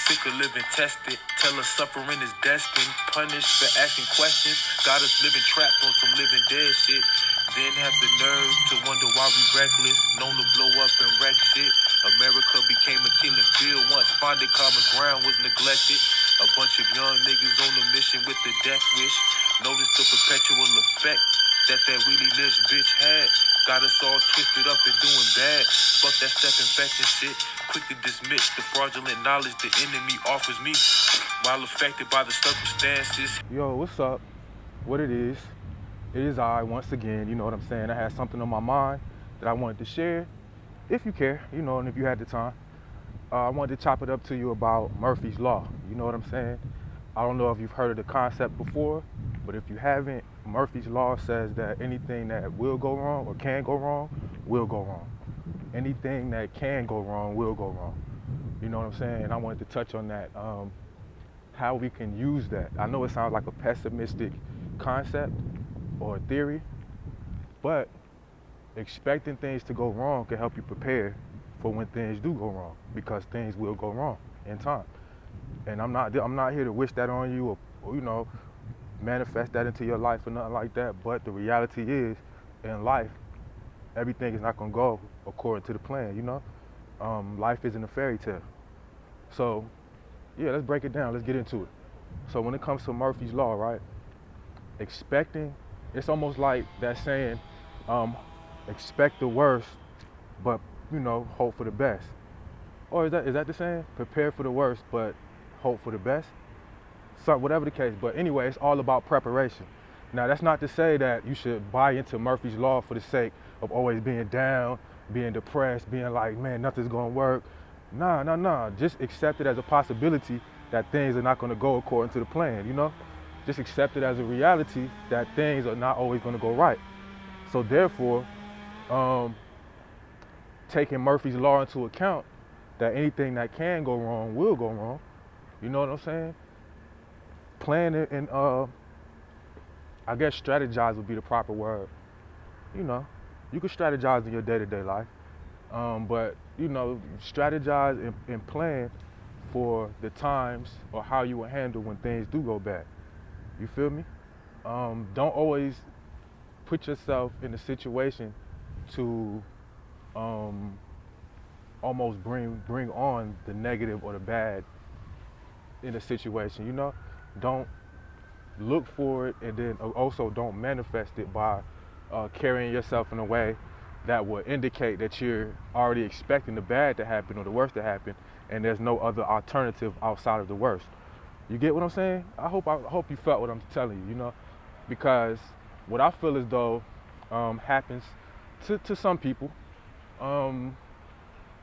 sick of living tested. Tell us suffering is destined. Punished for asking questions. Got us living trapped on some living dead shit. Then have the nerve to wonder why we reckless. Known to blow up and wreck shit. America became a killing field once finding common ground was neglected. A bunch of young niggas on a mission with the death wish. Notice the perpetual effect that really lynch bitch had. Got us all twisted up and doing bad. Fuck that step infection shit. Quick to dismiss the fraudulent knowledge the enemy offers me while affected by the circumstances. Yo, what's up? What it is I, once again, you know what I'm saying? I had something on my mind that I wanted to share. If you care, you know, and if you had the time. I wanted to chop it up to you about Murphy's Law. You know what I'm saying? I don't know if you've heard of the concept before, but if you haven't, Murphy's Law says that anything that will go wrong or can go wrong, will go wrong. Anything that can go wrong, will go wrong. You know what I'm saying? And I wanted to touch on that, how we can use that. I know it sounds like a pessimistic concept or theory, but expecting things to go wrong can help you prepare for when things do go wrong, because things will go wrong in time. And I'm not here to wish that on you or you know, manifest that into your life or nothing like that, but the reality is, in life, everything is not gonna go according to the plan, you know? Life isn't a fairy tale. So, yeah, let's break it down, let's get into it. So when it comes to Murphy's Law, right, expecting, it's almost like that saying, expect the worst, but, you know, hope for the best. Or is that the saying? Prepare for the worst, but hope for the best? So whatever the case, but anyway, it's all about preparation. Now, that's not to say that you should buy into Murphy's Law for the sake of always being down, being depressed, being like, man, nothing's gonna work. Nah. Just accept it as a possibility that things are not gonna go according to the plan, you know? Just accept it as a reality that things are not always gonna go right. So therefore, taking Murphy's Law into account, that anything that can go wrong will go wrong. You know what I'm saying? Plan it and I guess strategize would be the proper word. You know, you can strategize in your day-to-day life, but you know, strategize and plan for the times or how you will handle when things do go bad. You feel me? Don't always put yourself in a situation to almost bring on the negative or the bad in a situation, you know? Don't look for it, and then also don't manifest it by carrying yourself in a way that will indicate that you're already expecting the bad to happen or the worst to happen, and there's no other alternative outside of the worst. You get what I'm saying? I hope you felt what I'm telling you, you know? Because what I feel as though happens to some people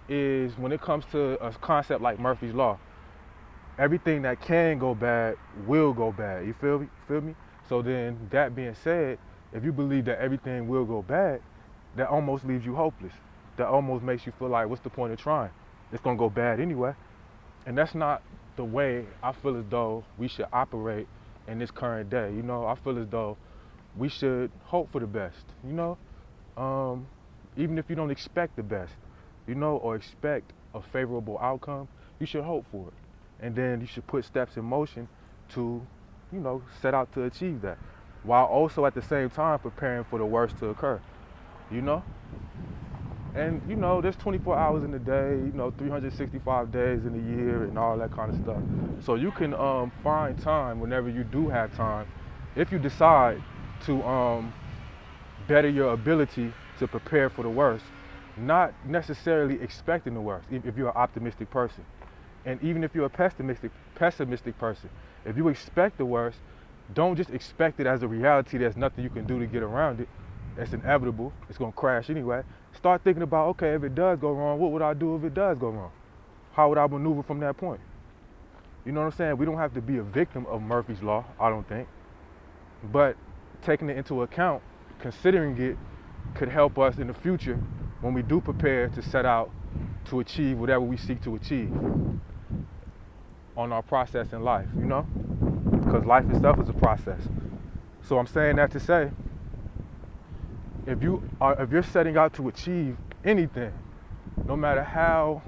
is when it comes to a concept like Murphy's Law, everything that can go bad will go bad. You feel me? So then, that being said, if you believe that everything will go bad, that almost leaves you hopeless. That almost makes you feel like, what's the point of trying? It's gonna go bad anyway. And that's not the way I feel as though we should operate in this current day. You know, I feel as though we should hope for the best, you know? Even if you don't expect the best, you know, or expect a favorable outcome, you should hope for it. And then you should put steps in motion to, you know, set out to achieve that, while also at the same time preparing for the worst to occur, you know? And, you know, there's 24 hours in the day, you know, 365 days in a year and all that kind of stuff. So you can find time whenever you do have time, if you decide to better your ability to prepare for the worst, not necessarily expecting the worst, if you're an optimistic person. And even if you're a pessimistic person, if you expect the worst, don't just expect it as a reality. There's nothing you can do to get around it. It's inevitable. It's gonna crash anyway. Start thinking about, okay, if it does go wrong, what would I do if it does go wrong? How would I maneuver from that point? You know what I'm saying? We don't have to be a victim of Murphy's Law, I don't think. But taking it into account, considering it, could help us in the future when we do prepare to set out to achieve whatever we seek to achieve on our process in life, you know? Because life itself is a process. So I'm saying that to say, if you're setting out to achieve anything, no matter how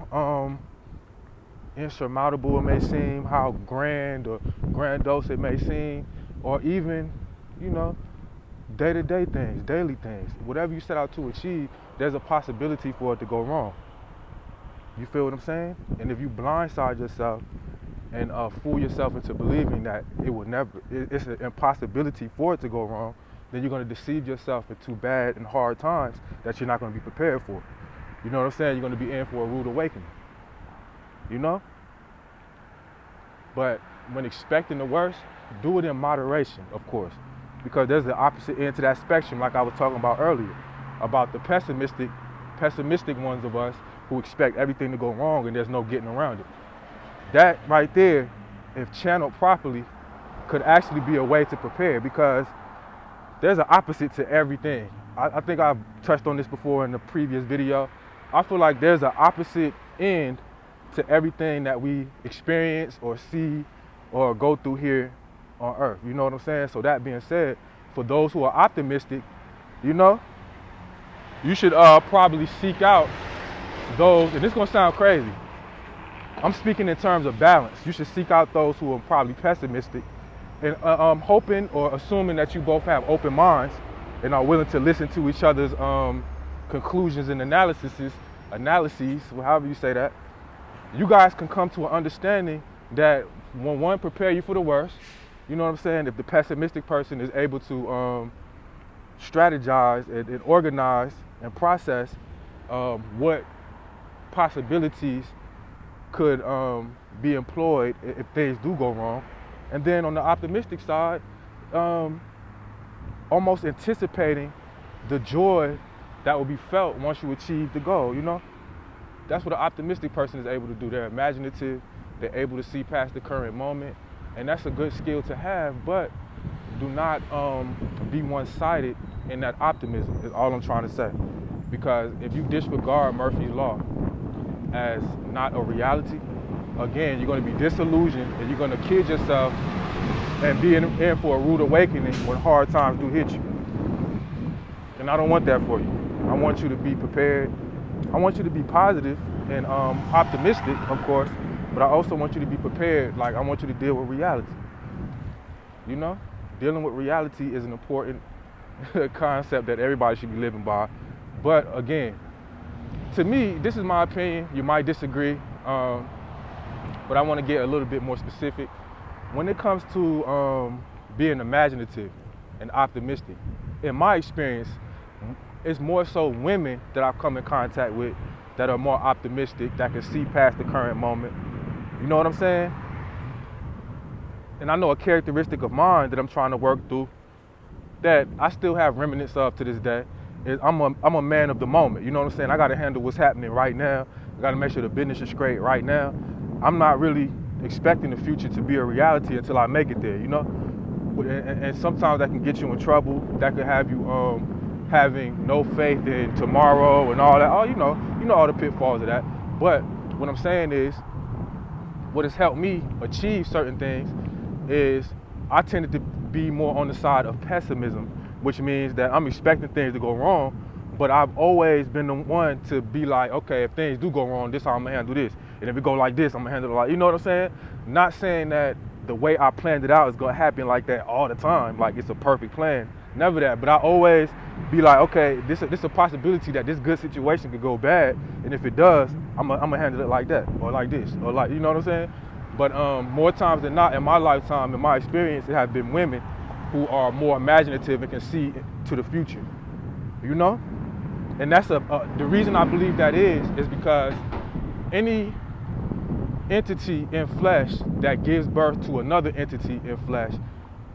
insurmountable it may seem, how grand or grandiose it may seem, or even, you know, day-to-day things, daily things. Whatever you set out to achieve, there's a possibility for it to go wrong. You feel what I'm saying? And if you blindside yourself and fool yourself into believing that it's an impossibility for it to go wrong, then you're going to deceive yourself into bad and hard times that you're not going to be prepared for. You know what I'm saying? You're going to be in for a rude awakening. You know? But when expecting the worst, do it in moderation, of course. Because there's the opposite end to that spectrum, like I was talking about earlier, about the pessimistic ones of us who expect everything to go wrong and there's no getting around it. That right there, if channeled properly, could actually be a way to prepare, because there's an opposite to everything. I think I've touched on this before in the previous video. I feel like there's an opposite end to everything that we experience or see or go through here on earth. You know what I'm saying? So that being said, for those who are optimistic, you know, you should probably seek out those, and this is gonna sound crazy, I'm speaking in terms of balance. You should seek out those who are probably pessimistic and hoping or assuming that you both have open minds and are willing to listen to each other's conclusions and analyses, however you say that. You guys can come to an understanding that when one prepare you for the worst, you know what I'm saying, if the pessimistic person is able to strategize and organize and process what possibilities could be employed if things do go wrong. And then on the optimistic side, almost anticipating the joy that will be felt once you achieve the goal, you know? That's what an optimistic person is able to do. They're imaginative, they're able to see past the current moment, and that's a good skill to have, but do not be one-sided in that optimism, is all I'm trying to say. Because if you disregard Murphy's Law as not a reality, again, you're going to be disillusioned and you're going to kid yourself and be in for a rude awakening when hard times do hit you. And I don't want that for you. I want you to be prepared. I want you to be positive and optimistic, of course, but I also want you to be prepared. Like, I want you to deal with reality. You know? Dealing with reality is an important concept that everybody should be living by. But again, to me, this is my opinion. You might disagree, but I want to get a little bit more specific. When it comes to being imaginative and optimistic, in my experience, it's more so women that I've come in contact with that are more optimistic, that can see past the current moment. You know what I'm saying? And I know a characteristic of mine that I'm trying to work through that I still have remnants of to this day is I'm a man of the moment. You know what I'm saying? I got to handle what's happening right now. I got to make sure the business is straight right now. I'm not really expecting the future to be a reality until I make it there, you know? And sometimes that can get you in trouble. That could have you having no faith in tomorrow and all that. Oh, you know all the pitfalls of that. But what I'm saying is, what has helped me achieve certain things is I tended to be more on the side of pessimism, which means that I'm expecting things to go wrong, but I've always been the one to be like, okay, if things do go wrong, this is how I'm gonna handle this. And if it go like this, I'm gonna handle it like, you know what I'm saying? Not saying that the way I planned it out is gonna happen like that all the time, like it's a perfect plan. Never that, but I always be like, okay, this a possibility that this good situation could go bad, and if it does, I'm gonna handle it like that, or like this, or like, you know what I'm saying? But more times than not in my lifetime, in my experience, it have been women who are more imaginative and can see to the future, you know? And that's the reason I believe that is because any entity in flesh that gives birth to another entity in flesh,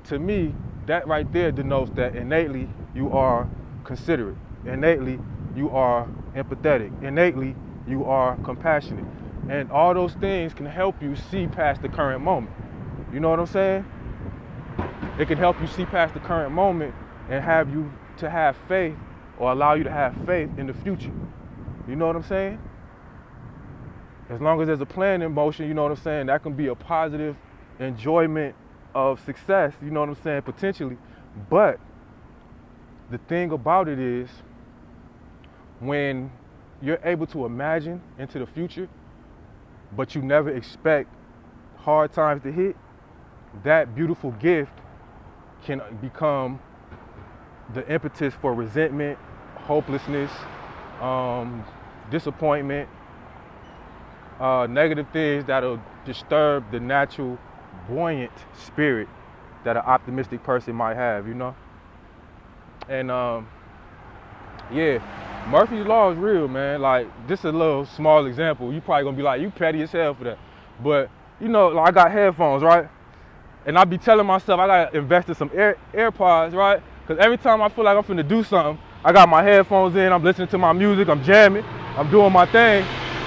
to me, that right there denotes that innately you are considerate, innately you are empathetic, innately you are compassionate. And all those things can help you see past the current moment. You know what I'm saying? It can help you see past the current moment and have you to have faith, or allow you to have faith in the future. You know what I'm saying? As long as there's a plan in motion, you know what I'm saying, that can be a positive enjoyment of success, you know what I'm saying, potentially. But the thing about it is, when you're able to imagine into the future, but you never expect hard times to hit, that beautiful gift can become the impetus for resentment, hopelessness, disappointment, negative things that'll disturb the natural buoyant spirit that an optimistic person might have, you know? And yeah, Murphy's Law is real, man. Like, this is a little small example. You probably gonna be like, you petty as hell for that. But, you know, like, I got headphones, right? And I be telling myself I gotta invest in some AirPods, right? Because every time I feel like I'm finna do something, I got my headphones in, I'm listening to my music, I'm jamming, I'm doing my thing,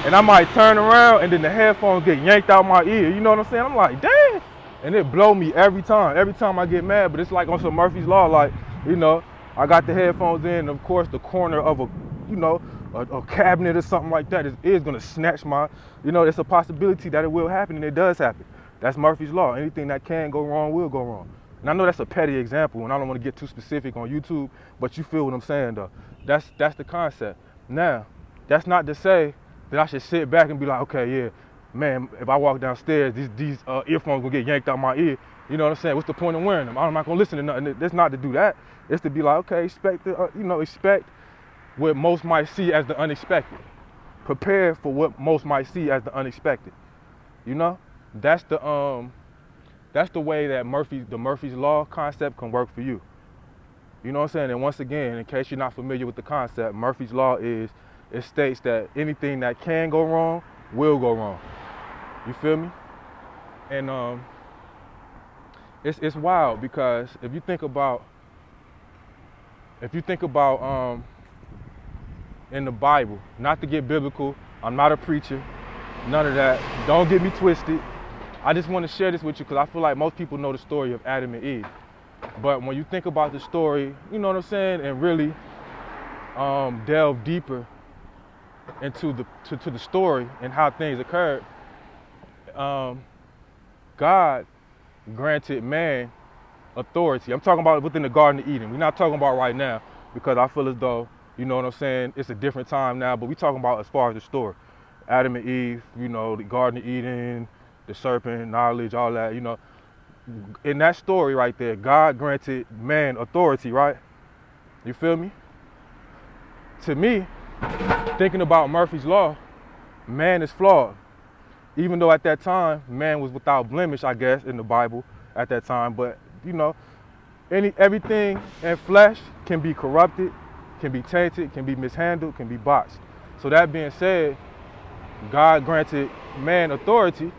and I might turn around and then the headphones get yanked out my ear. You know what I'm saying? I'm like, damn. And it blow me every time I get mad. But it's like on some Murphy's Law, like, you know, I got the headphones in, and of course the corner of a, you know, a cabinet or something like that is gonna snatch my, you know, it's a possibility that it will happen, and it does happen. That's Murphy's Law. Anything that can go wrong will go wrong. And I know that's a petty example, and I don't want to get too specific on YouTube, but you feel what I'm saying, though. That's the concept. Now, that's not to say that I should sit back and be like, okay, yeah, man, if I walk downstairs, these earphones gonna get yanked out my ear. You know what I'm saying? What's the point of wearing them? I'm not gonna listen to nothing. That's not to do that. It's to be like, okay, expect what most might see as the unexpected. Prepare for what most might see as the unexpected. You know, that's the way that the Murphy's Law concept can work for you. You know what I'm saying? And once again, in case you're not familiar with the concept, Murphy's Law it states that anything that can go wrong will go wrong. You feel me? And it's wild, because if you think about in the Bible, not to get biblical, I'm not a preacher, none of that. Don't get me twisted. I just want to share this with you because I feel like most people know the story of Adam and Eve. But when you think about the story, you know what I'm saying, and really delve deeper into the story and how things occurred, God granted man authority. I'm talking about within the Garden of Eden. We're not talking about right now, because I feel as though, you know what I'm saying, it's a different time now, but we're talking about as far as the story. Adam and Eve, you know, the Garden of Eden, the serpent, knowledge, all that, you know. In that story right there, God granted man authority, right? You feel me? To me, thinking about Murphy's Law, man is flawed. Even though at that time, man was without blemish, I guess, in the Bible at that time. But, you know, everything in flesh can be corrupted, can be tainted, can be mishandled, can be botched. So that being said, God granted man authority,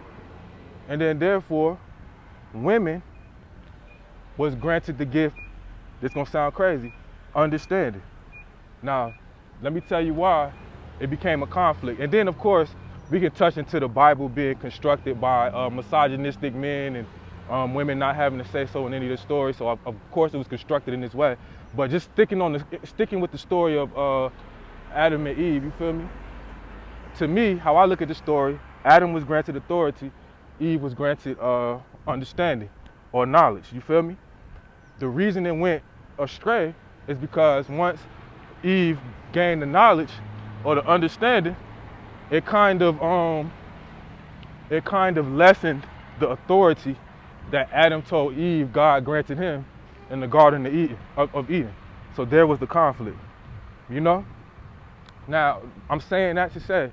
and then therefore, women was granted the gift, this gonna sound crazy, understanding. Now, let me tell you why it became a conflict. And then, of course, we can touch into the Bible being constructed by misogynistic men and women not having to say so in any of the stories. So, of course, it was constructed in this way. But just sticking with the story of Adam and Eve, you feel me? To me, how I look at the story, Adam was granted authority, Eve was granted understanding or knowledge, you feel me? The reason it went astray is because once Eve gained the knowledge or the understanding, it kind of lessened the authority that Adam told Eve God granted him in the Garden of Eden. So there was the conflict, you know? Now, I'm saying that to say,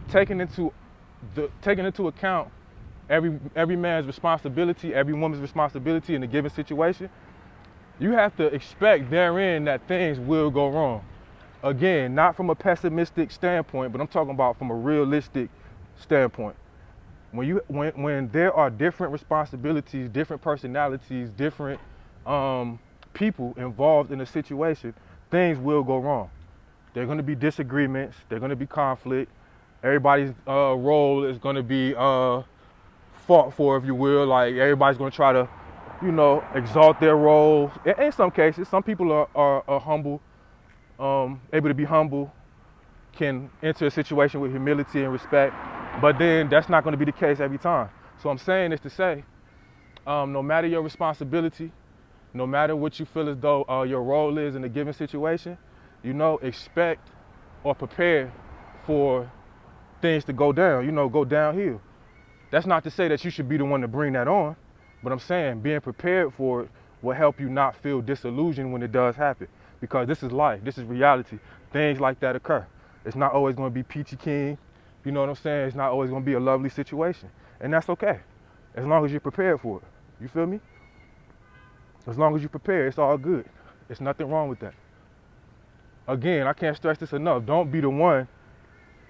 taking into account every man's responsibility, every woman's responsibility in a given situation, you have to expect therein that things will go wrong. Again, not from a pessimistic standpoint, but I'm talking about from a realistic standpoint. When there are different responsibilities, different personalities, different people involved in a situation, things will go wrong. There are going to be disagreements. There are going to be conflict. Everybody's role is going to be fought for, if you will. Like, everybody's going to try to, you know, exalt their role. In some cases, some people are humble, able to be humble, can enter a situation with humility and respect. But then that's not going to be the case every time. So I'm saying this to say, no matter your responsibility, no matter what you feel as though your role is in a given situation, you know, expect or prepare for things to go down, go downhill. That's not to say that you should be the one to bring that on, but I'm saying being prepared for it will help you not feel disillusioned when it does happen. Because this is life, this is reality. Things like that occur. It's not always going to be peachy keen, you know what I'm saying? It's not always going to be a lovely situation. And that's okay, as long as you're prepared for it. You feel me? As long as you're prepared, it's all good. There's nothing wrong with that. Again, I can't stress this enough. Don't be the one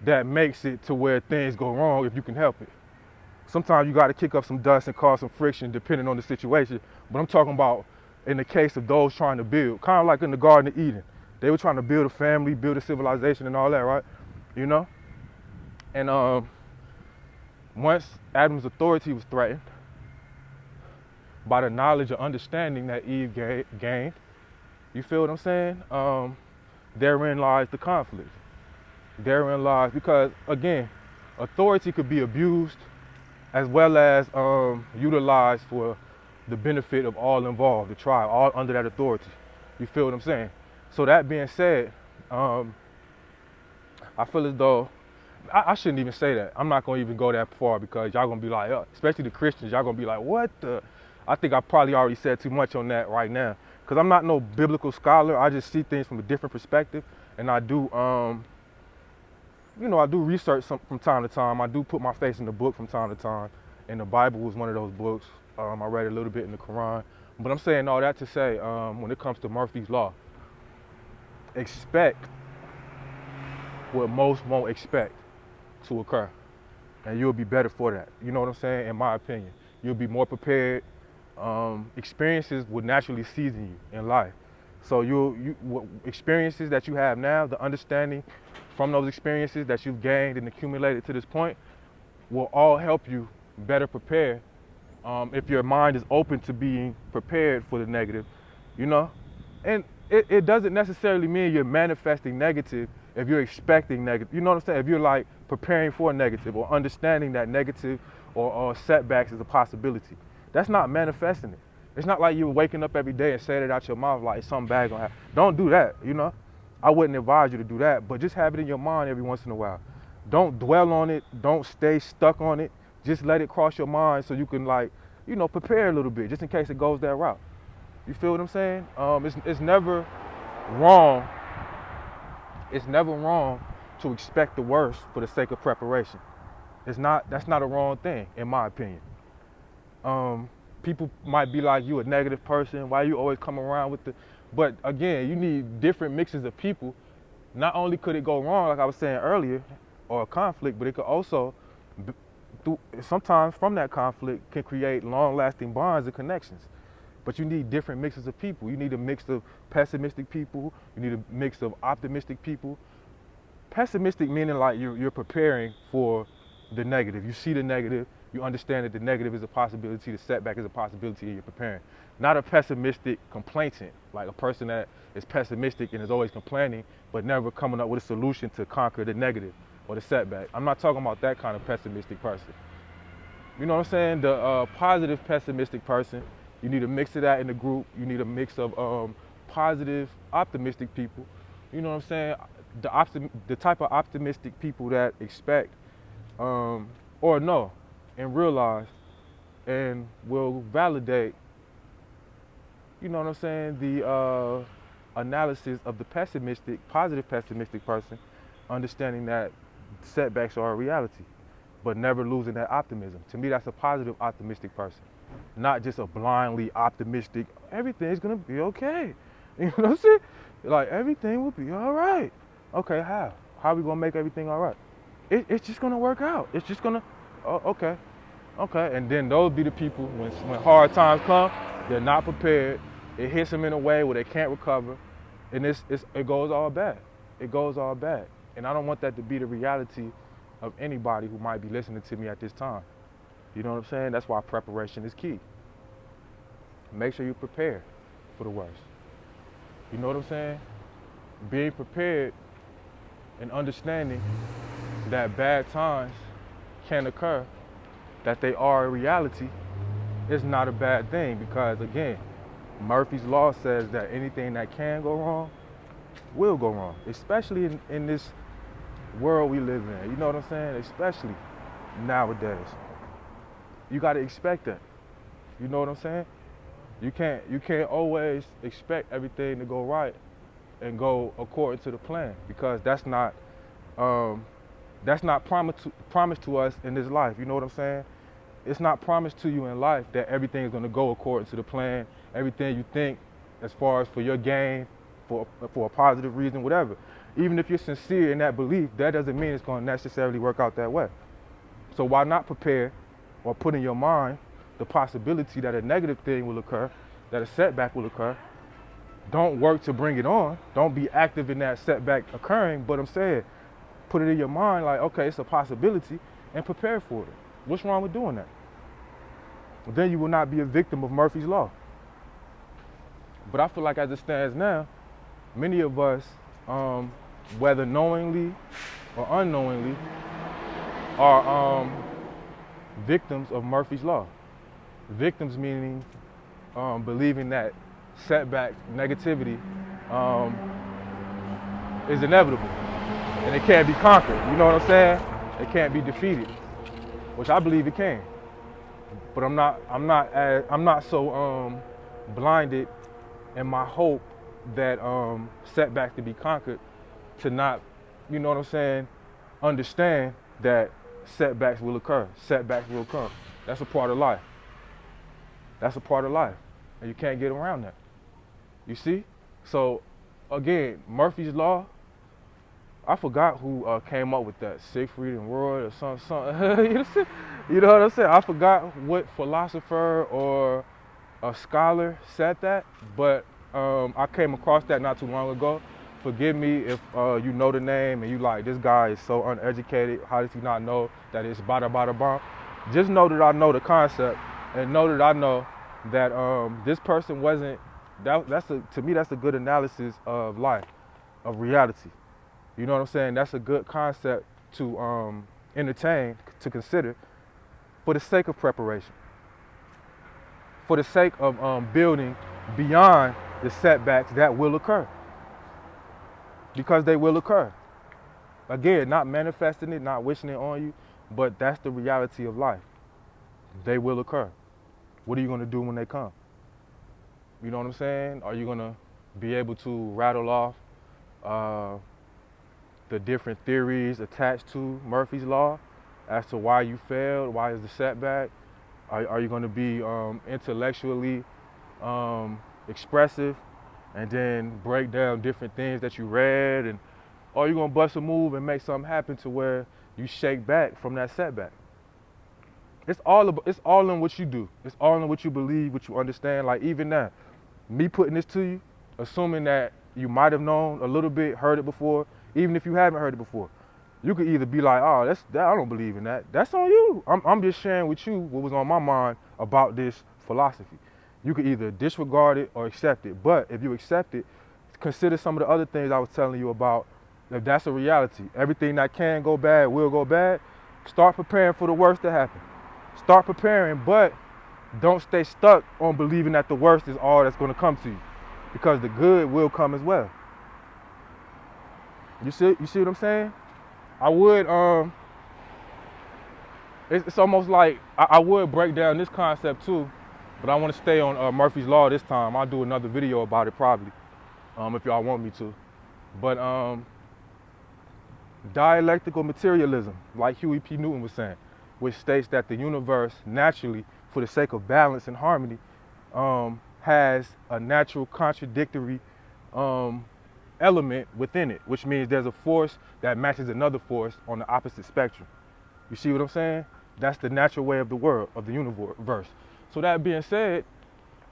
that makes it to where things go wrong if you can help it. Sometimes you got to kick up some dust and cause some friction depending on the situation. But I'm talking about in the case of those trying to build, kind of like in the Garden of Eden. They were trying to build a family, build a civilization and all that, right? And once Adam's authority was threatened by the knowledge or understanding that Eve gained, you feel what I'm saying? Therein lies the conflict. Therein lies, because again, authority could be abused as well as utilized for the benefit of all involved, the tribe, all under that authority. You feel what I'm saying? So that being said, I feel as though, I shouldn't even say that. I'm not gonna even go that far because y'all gonna be like, especially the Christians, y'all gonna be like, what the? I think I probably already said too much on that right now. Because I'm not no biblical scholar. I just see things from a different perspective. And I do, I do research from time to time. I do put my face in the book from time to time. And the Bible was one of those books. I read a little bit in the Quran. But I'm saying all that to say, when it comes to Murphy's Law, expect what most won't expect to occur. And you'll be better for that. You know what I'm saying? In my opinion. You'll be more prepared. Experiences will naturally season you in life. So experiences that you have now, the understanding from those experiences that you've gained and accumulated to this point will all help you better prepare if your mind is open to being prepared for the negative, And it doesn't necessarily mean you're manifesting negative if you're expecting negative. You know what I'm saying? If you're like preparing for negative or understanding that negative or setbacks is a possibility. That's not manifesting it. It's not like you're waking up every day and saying it out your mouth like something bad gonna happen. Don't do that, I wouldn't advise you to do that, but just have it in your mind every once in a while. Don't dwell on it. Don't stay stuck on it. Just let it cross your mind so you can prepare a little bit just in case it goes that route. You feel what I'm saying? It's never wrong. It's never wrong to expect the worst for the sake of preparation. That's not a wrong thing, in my opinion. People might be like, you a negative person, why you always come around with but again, you need different mixes of people. Not only could it go wrong, like I was saying earlier, or a conflict, but it could also, sometimes from that conflict, can create long-lasting bonds and connections. But you need different mixes of people. You need a mix of pessimistic people. You need a mix of optimistic people. Pessimistic meaning like you're preparing for the negative. You see the negative. You understand that the negative is a possibility, the setback is a possibility, and you're preparing. Not a pessimistic complainant, like a person that is pessimistic and is always complaining, but never coming up with a solution to conquer the negative or the setback. I'm not talking about that kind of pessimistic person. You know what I'm saying? The positive pessimistic person, you need a mix of that in the group. You need a mix of positive, optimistic people. You know what I'm saying? The type of optimistic people that expect or know and realize and will validate, you know what I'm saying, the analysis of the positive pessimistic person, understanding that setbacks are a reality, but never losing that optimism. To me, that's a positive optimistic person, not just a blindly optimistic, everything's gonna be okay. You know what I'm saying? Like, everything will be all right. Okay, how? How are we gonna make everything all right? It's just gonna work out. It's just gonna, okay. And then those be the people, when hard times come, they're not prepared. It hits them in a way where they can't recover, and it goes all bad. It goes all bad. And I don't want that to be the reality of anybody who might be listening to me at this time. You know what I'm saying? That's why preparation is key. Make sure you prepare for the worst. You know what I'm saying? Being prepared and understanding that bad times can occur, that they are a reality, is not a bad thing, because again, Murphy's Law says that anything that can go wrong will go wrong, especially in this world we live in. You know what I'm saying? Especially nowadays. You gotta expect that. You know what I'm saying? You can't always expect everything to go right and go according to the plan, because that's not promised to us in this life. You know what I'm saying? It's not promised to you in life that everything is going to go according to the plan. Everything you think, as far as for your gain, for a positive reason, whatever. Even if you're sincere in that belief, that doesn't mean it's going to necessarily work out that way. So why not prepare or put in your mind the possibility that a negative thing will occur, that a setback will occur? Don't work to bring it on. Don't be active in that setback occurring, but I'm saying, put it in your mind like, okay, it's a possibility, and prepare for it. What's wrong with doing that? Then you will not be a victim of Murphy's Law. But I feel like as it stands now, many of us, whether knowingly or unknowingly, are victims of Murphy's Law. Victims meaning believing that setback, negativity is inevitable and it can't be conquered. You know what I'm saying? It can't be defeated, which I believe it can. But I'm not so blinded in my hope that setbacks to be conquered to not, you know what I'm saying, understand that setbacks will occur. Setbacks will come. That's a part of life. That's a part of life, and you can't get around that. You see? So, again, Murphy's Law, I forgot who came up with that, Siegfried and Roy or something. You know what I'm saying? I forgot what philosopher or a scholar said that, but I came across that not too long ago. Forgive me if you know the name and you like, this guy is so uneducated, how does he not know that it's bada bada bomb? Just know that I know the concept, and know that I know that this person wasn't, to me that's a good analysis of life, of reality. You know what I'm saying? That's a good concept to entertain, to consider, for the sake of preparation, for the sake of building beyond the setbacks that will occur, because they will occur. Again, not manifesting it, not wishing it on you, but that's the reality of life. They will occur. What are you going to do when they come? You know what I'm saying? Are you going to be able to rattle off the different theories attached to Murphy's Law as to why you failed, why is the setback? Are you going to be intellectually expressive and then break down different things that you read? And or are you going to bust a move and make something happen to where you shake back from that setback? It's all in what you do. It's all in what you believe, what you understand. Like even now, me putting this to you, assuming that you might have known a little bit, heard it before, even if you haven't heard it before, you could either be like, oh, I don't believe in that. That's on you. I'm just sharing with you what was on my mind about this philosophy. You could either disregard it or accept it. But if you accept it, consider some of the other things I was telling you about. If that's a reality, everything that can go bad will go bad. Start preparing for the worst to happen. Start preparing, but don't stay stuck on believing that the worst is all that's going to come to you, because the good will come as well. You see what I'm saying? I would, it's almost like I would break down this concept too, but I want to stay on Murphy's Law this time. I'll do another video about it probably, if y'all want me to. But dialectical materialism, like Huey P. Newton was saying, which states that the universe naturally, for the sake of balance and harmony, has a natural contradictory element within it, which means there's a force that matches another force on the opposite spectrum. You see what I'm saying? That's the natural way of the world, of the universe. So that being said,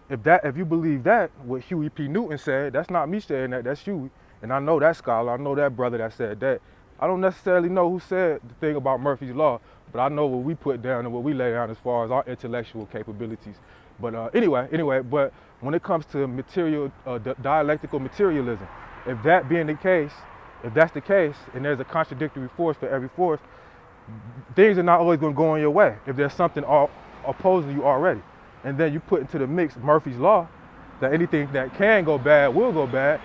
if you believe that, what Huey P. Newton said, that's not me saying that, that's Huey. And I know that scholar, I know that brother that said that. I don't necessarily know who said the thing about Murphy's Law, but I know what we put down and what we lay down as far as our intellectual capabilities. But anyway, but when it comes to dialectical materialism, if that being the case, if that's the case, and there's a contradictory force for every force, things are not always going to go in your way if there's something opposing you already. And then you put into the mix Murphy's Law, that anything that can go bad will go bad.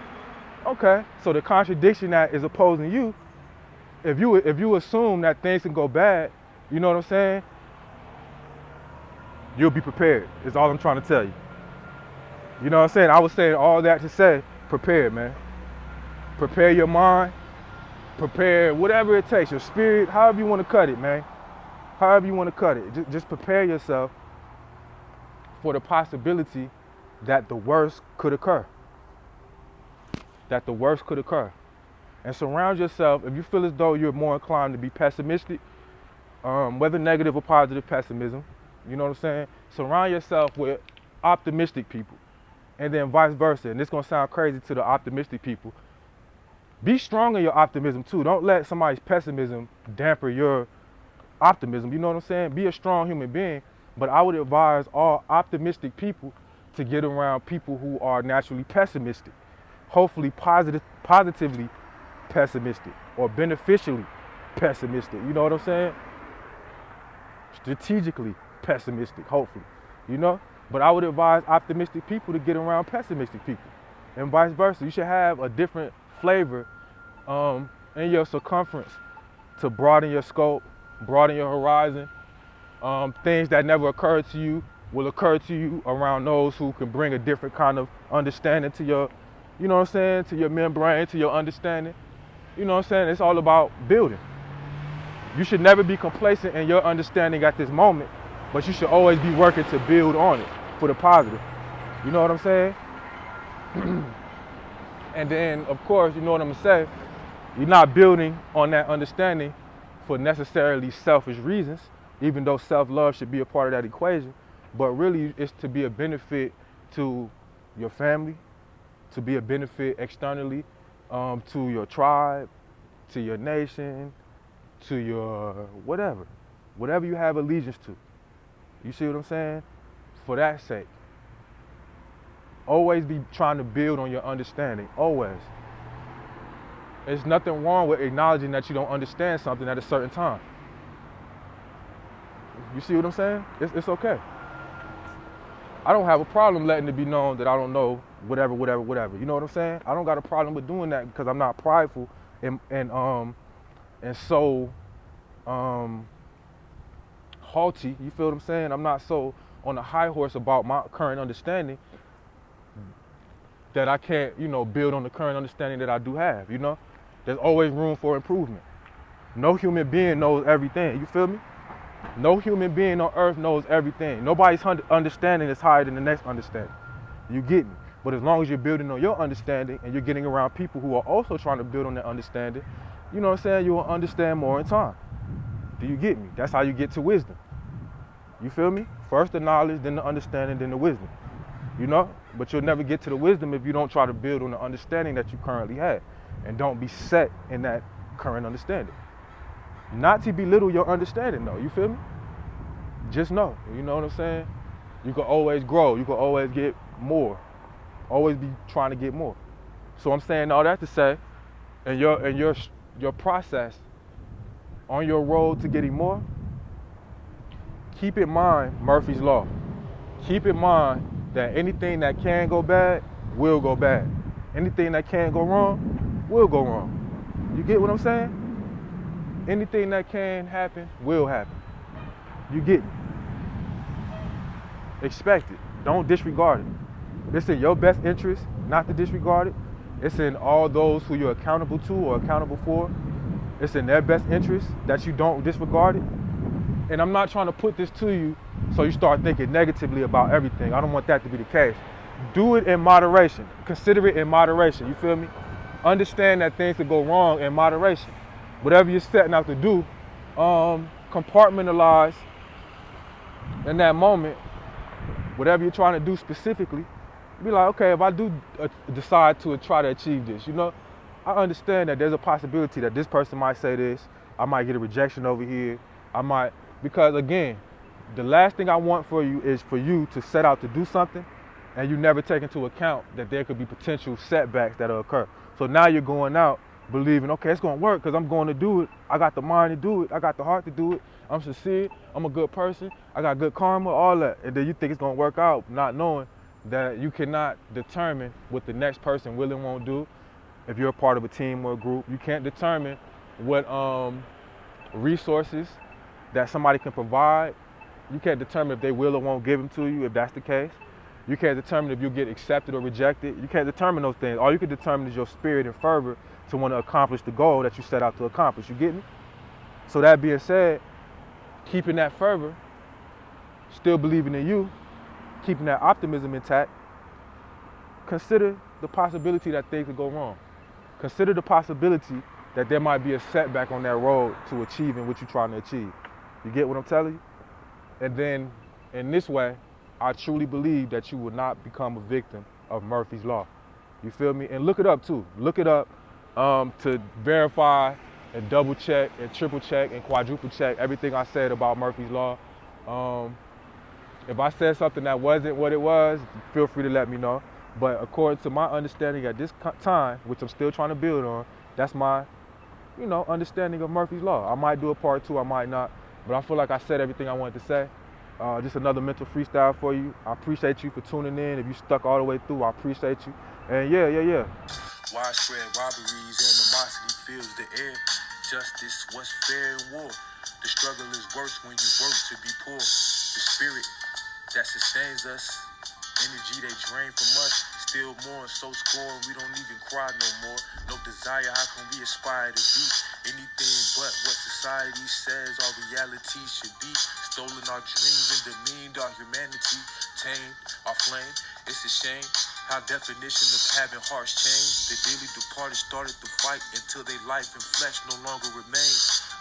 Okay, so the contradiction that is opposing you if you assume that things can go bad, you know what I'm saying? You'll be prepared. Is all I'm trying to tell you. You know what I'm saying? I was saying all that to say, prepare, man. Prepare your mind. Prepare whatever it takes, your spirit, however you want to cut it, man. However you want to cut it. Just prepare yourself for the possibility that the worst could occur. That the worst could occur. And surround yourself, if you feel as though you're more inclined to be pessimistic, whether negative or positive pessimism, you know what I'm saying? Surround yourself with optimistic people. And then vice versa. And this is going to sound crazy to the optimistic people. Be strong in your optimism too. Don't let somebody's pessimism damper your optimism. You know what I'm saying? Be a strong human being. But I would advise all optimistic people to get around people who are naturally pessimistic. Hopefully positively pessimistic or beneficially pessimistic. You know what I'm saying? Strategically pessimistic, hopefully. You know? But I would advise optimistic people to get around pessimistic people. And vice versa. You should have a different flavor in your circumference to broaden your scope, broaden your horizon. Things that never occurred to you will occur to you around those who can bring a different kind of understanding to your, you know what I'm saying, to your membrane, to your understanding. You know what I'm saying? It's all about building. You should never be complacent in your understanding at this moment, but you should always be working to build on it for the positive. You know what I'm saying? And then, of course, you know what I'm gonna say, you're not building on that understanding for necessarily selfish reasons, even though self-love should be a part of that equation, but really it's to be a benefit to your family, to be a benefit externally, to your tribe, to your nation, to your whatever you have allegiance to. You see what I'm saying? For that sake. Always be trying to build on your understanding, always. There's nothing wrong with acknowledging that you don't understand something at a certain time. You see what I'm saying? It's okay. I don't have a problem letting it be known that I don't know whatever. You know what I'm saying? I don't got a problem with doing that because I'm not prideful and so haughty. You feel what I'm saying? I'm not so on a high horse about my current understanding that I can't, build on the current understanding that I do have, There's always room for improvement. No human being knows everything, you feel me? No human being on earth knows everything. Nobody's understanding is higher than the next understanding. You get me? But as long as you're building on your understanding and you're getting around people who are also trying to build on their understanding, you know what I'm saying? You will understand more in time. Do you get me? That's how you get to wisdom. You feel me? First the knowledge, then the understanding, then the wisdom. But you'll never get to the wisdom if you don't try to build on the understanding that you currently have. And don't be set in that current understanding. Not to belittle your understanding though, you feel me? Just know, you know what I'm saying? You can always grow, you can always get more. Always be trying to get more. So I'm saying all that to say, in your process, on your road to getting more, keep in mind Murphy's Law. Keep in mind that anything that can go bad will go bad. Anything that can go wrong will go wrong. You get what I'm saying? Anything that can happen will happen. You get it. Expect it. Don't disregard it. It's in your best interest not to disregard it. It's in all those who you're accountable to or accountable for. It's in their best interest that you don't disregard it. And I'm not trying to put this to you so you start thinking negatively about everything. I don't want that to be the case. Do it in moderation. Consider it in moderation. You feel me? Understand that things could go wrong in moderation. Whatever you're setting out to do, compartmentalize in that moment. Whatever you're trying to do specifically, be like, okay, if I do decide to try to achieve this, I understand that there's a possibility that this person might say this. I might get a rejection over here. Because again, the last thing I want for you is for you to set out to do something and you never take into account that there could be potential setbacks that'll occur. So now you're going out believing, okay, it's going to work because I'm going to do it. I got the mind to do it. I got the heart to do it. I'm sincere. I'm a good person. I got good karma, all that. And then you think it's going to work out, not knowing that you cannot determine what the next person will and won't do. If you're a part of a team or a group, you can't determine what resources that somebody can provide. You can't determine if they will or won't give them to you, if that's the case. You can't determine if you'll get accepted or rejected. You can't determine those things. All you can determine is your spirit and fervor to want to accomplish the goal that you set out to accomplish. You get me? So that being said, keeping that fervor, still believing in you, keeping that optimism intact, consider the possibility that things could go wrong. Consider the possibility that there might be a setback on that road to achieving what you're trying to achieve. You get what I'm telling you? And then, in this way, I truly believe that you will not become a victim of Murphy's Law. You feel me? And look it up too. Look it up to verify and double check and triple check and quadruple check everything I said about Murphy's Law. If I said something that wasn't what it was, feel free to let me know. But according to my understanding at this time, which I'm still trying to build on, that's my, understanding of Murphy's Law. I might do a part 2, I might not, but I feel like I said everything I wanted to say. Just another mental freestyle for you. I appreciate you for tuning in. If you stuck all the way through, I appreciate you. And yeah. Widespread robberies, animosity fills the air. Justice, what's fair in war? The struggle is worse when you work to be poor. The spirit that sustains us, energy they drain from us, still more, so scorn, we don't even cry no more. No desire, how can we aspire to be anything but what society says our reality should be? Stolen our dreams and demeaned our humanity, tamed our flame. It's a shame how definition of having hearts changed. The dearly departed started to fight until their life and flesh no longer remains.